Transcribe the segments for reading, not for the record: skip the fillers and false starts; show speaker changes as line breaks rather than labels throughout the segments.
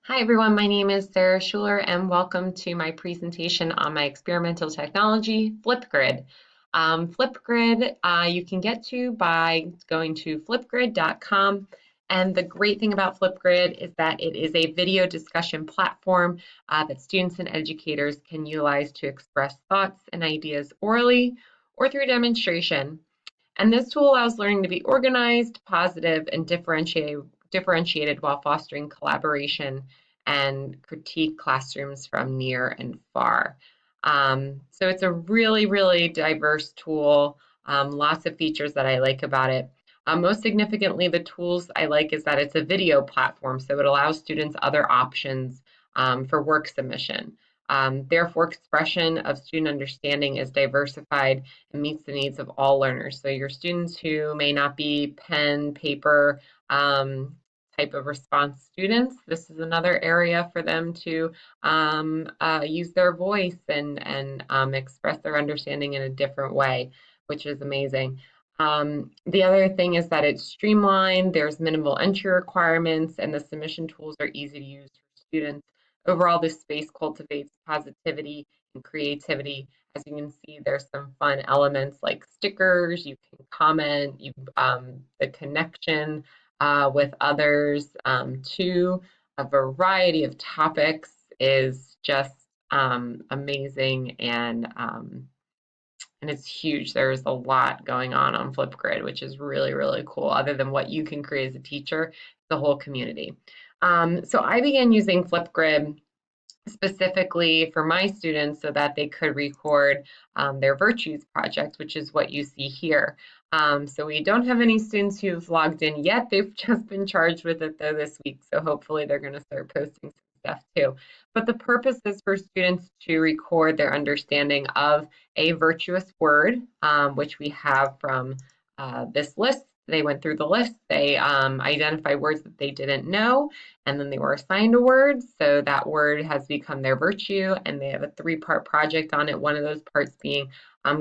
Hi everyone, my name is Sarah Schuler and welcome to my presentation on my experimental technology, Flipgrid. Flipgrid you can get to by going to flipgrid.com, and the great thing about Flipgrid is that it is a video discussion platform that students and educators can utilize to express thoughts and ideas orally or through demonstration. And this tool allows learning to be organized, positive, and differentiated while fostering collaboration and critique classrooms from near and far. So it's a really, really diverse tool, lots of features that I like about it. Most significantly, the tools I like is that it's a video platform, so it allows students other options for work submission. Therefore, expression of student understanding is diversified and meets the needs of all learners. So your students who may not be pen, paper type of response students, this is another area for them to use their voice and express their understanding in a different way, which is amazing. The other thing is that it's streamlined, there's minimal entry requirements, and the submission tools are easy to use for students. Overall, this space cultivates positivity and creativity. As you can see, there's some fun elements like stickers, you can comment, the connection with others to a variety of topics is just amazing and it's huge. There's a lot going on Flipgrid, which is really, really cool. Other than what you can create as a teacher, the whole community. So I began using Flipgrid specifically for my students so that they could record their virtues project, which is what you see here. So we don't have any students who've logged in yet. They've just been charged with it though this week. So hopefully they're going to start posting some stuff too. But the purpose is for students to record their understanding of a virtuous word, which we have from this list. They went through the list. They identified words that they didn't know, and then they were assigned a word. So that word has become their virtue, and they have a three-part project on it. One of those parts being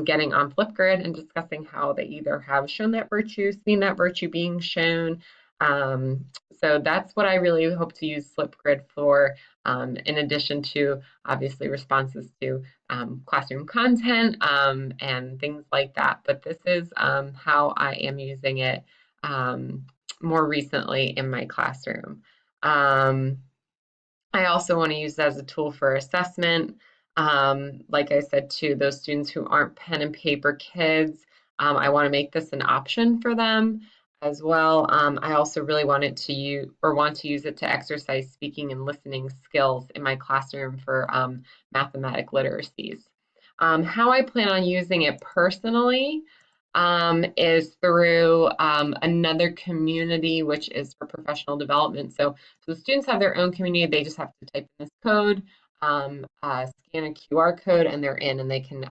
getting on Flipgrid and discussing how they either have shown that virtue, seen that virtue being shown. So that's what I really hope to use Flipgrid for, in addition to obviously responses to classroom content and things like that. But this is how I am using it more recently in my classroom. I also want to use it as a tool for assessment. Like I said, to those students who aren't pen and paper kids, I want to make this an option for them as well. I also really wanted to want to use it to exercise speaking and listening skills in my classroom for mathematic literacies. How I plan on using it personally is through another community, which is for professional development. So the students have their own community. They just have to type in this code, scan a QR code, and they're in, and they can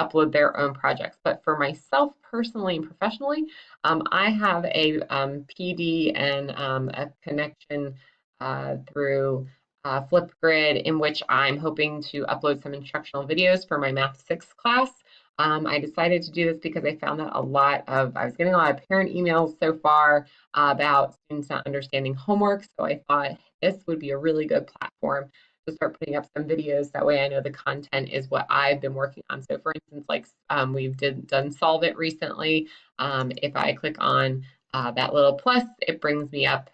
upload their own projects. But for myself personally and professionally, I have a PD and a connection through Flipgrid, in which I'm hoping to upload some instructional videos for my Math 6 class. I decided to do this because I found that I was getting a lot of parent emails so far about students not understanding homework. So I thought this would be a really good platform to start putting up some videos. That way I know the content is what I've been working on. So for instance, like we've done Solve It recently. If I click on that little plus, it brings me up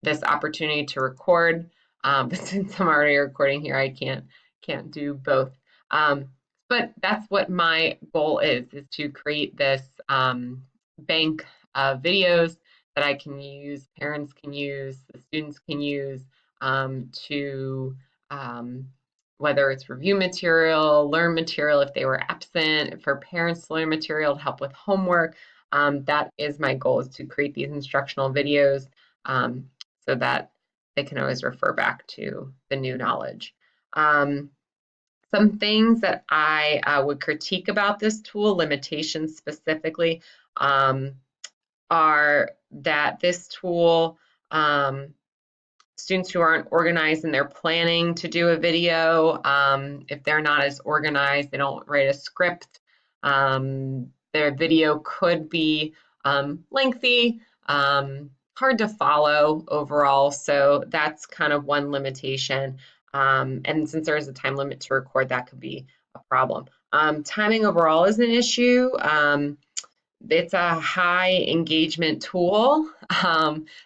this opportunity to record. But since I'm already recording here, I can't do both. But that's what my goal is to create this bank of videos that I can use, parents can use, the students can use to whether it's review material, learn material if they were absent, for parents to learn material to help with homework. That is my goal, is to create these instructional videos so that they can always refer back to the new knowledge. Some things that I would critique about this tool, limitations specifically, are that this tool, students who aren't organized in their planning to do a video, if they're not as organized, they don't write a script, their video could be lengthy, hard to follow overall. So that's kind of one limitation. And since there is a time limit to record, that could be a problem. Timing overall is an issue. It's a high engagement tool.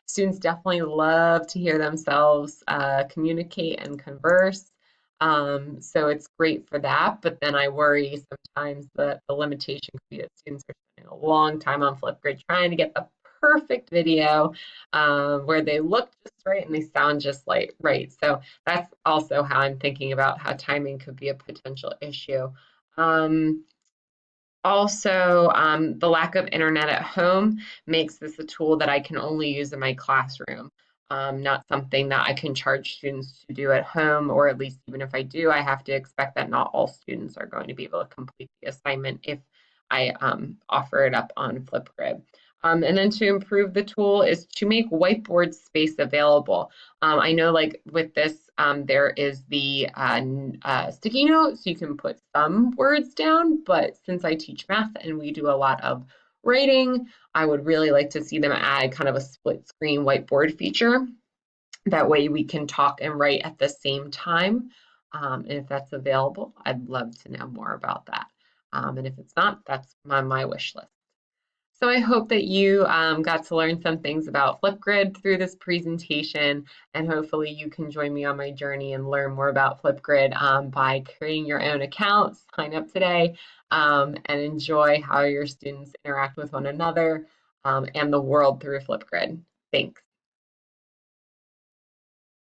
Students definitely love to hear themselves communicate and converse. So it's great for that, but then I worry sometimes that the limitation could be that students are spending a long time on Flipgrid trying to get the perfect video where they look just right and they sound just like right. So that's also how I'm thinking about how timing could be a potential issue. Also, the lack of internet at home makes this a tool that I can only use in my classroom, not something that I can charge students to do at home, or at least even if I do, I have to expect that not all students are going to be able to complete the assignment if I offer it up on Flipgrid. And then to improve the tool is to make whiteboard space available. I know like with this, there is the sticky note, so you can put some words down, but since I teach math and we do a lot of writing, I would really like to see them add kind of a split screen whiteboard feature. That way we can talk and write at the same time. And if that's available, I'd love to know more about that. And if it's not, that's on my wish list. So I hope that you got to learn some things about Flipgrid through this presentation, and hopefully you can join me on my journey and learn more about Flipgrid by creating your own account, sign up today, and enjoy how your students interact with one another and the world through Flipgrid. Thanks.